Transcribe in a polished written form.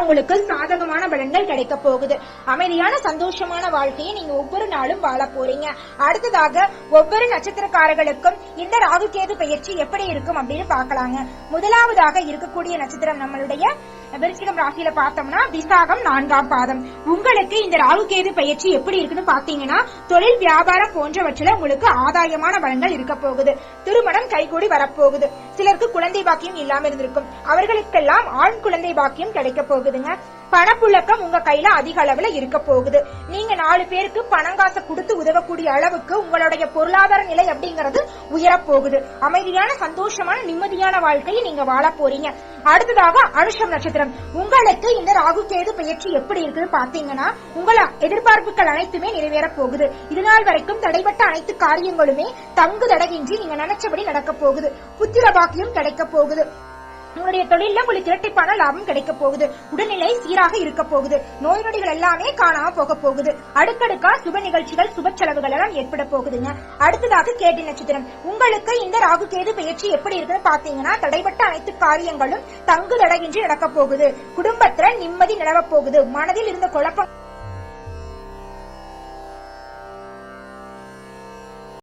உங்களுக்கு சாதகமான பலன்கள் கிடைக்க போகுது. அமைதியான சந்தோஷமான வாழ்க்கையை நீங்க ஒவ்வொரு நாளும் வாழ போறீங்க. அடுத்ததாக ஒவ்வொரு நட்சத்திரக்காரர்களுக்கும் இந்த ராகு கேது பயிற்சி எப்படி இருக்கும் அப்படின்னு பாக்கலாங்க. முதலாவதாக இருக்கக்கூடிய நட்சத்திரம் நம்மளுடைய விருச்சிகம் ராசியில பார்த்தோம்னா விசாகம் 4ஆம் பாதம். உங்களுக்கு இந்த ராகு கேது பயிற்சி எப்படி இருக்குன்னு பாத்தீங்கன்னா தொழில் வியாபாரம் போன்றவற்றில உங்களுக்கு ஆதாயமான பலன்கள் இருக்க போகுது. திருமணம் கைகூடி வரப்போகுது. சிலருக்கு குழந்தை பாக்கியம் இல்லாம இருந்திருக்கும், அவர்களுக்கெல்லாம் ஆண் குழந்தை பாக்கியம் கிடைக்க போகுதுங்க. பணப்புழக்கம் உங்க கையில அதிக அளவுல இருக்க போகுது. நீங்க 4 பேருக்கு பணங்காசை கொடுத்து உதவக்கூடிய அளவுக்கு உங்களுடைய பொருளாதார நிலை அப்படிங்கறது உயரப்போகுது. அமைதியான சந்தோஷமான நிம்மதியான வாழ்க்கையை நீங்க வாழ போறீங்க. அடுத்ததாக அனுஷம் நட்சத்திரம். உங்களுக்கு இந்த ராகு கேது பயிற்சி எப்படி இருக்குன்னு பாத்தீங்கன்னா உங்கள எதிர்பார்ப்புகள் அனைத்துமே நிறைவேற போகுது. இதுநாள் வரைக்கும் தடைபட்ட அனைத்து காரியங்களுமே தங்கு தடையின்றி நீங்க நினைச்சபடி நடக்க போகுது. புத்திர பாக்கியம் கிடைக்க போகுது. உங்களுடைய தொழில உங்களுக்கு இரட்டிப்பான லாபம் கிடைக்க போகுது. உடல்நிலை சீராக இருக்க போகுது. நோய் நொடிகள் எல்லாமே காணாம போக போகுது. அடுக்கடுக்கா சுப நிகழ்ச்சிகள் சுப செலவுகள் எல்லாம் ஏற்பட போகுதுங்க. அடுத்ததாக கேட்டை நட்சத்திரம். உங்களுக்கு இந்த ராகு கேது பயிற்சி எப்படி இருக்குன்னு பாத்தீங்கன்னா தடைபட்ட அனைத்து காரியங்களும் தங்கு தடையின்றி நடக்க போகுது. குடும்பத்துல நிம்மதி நிலவ போகுது. மனதில் இருந்த குழப்பம்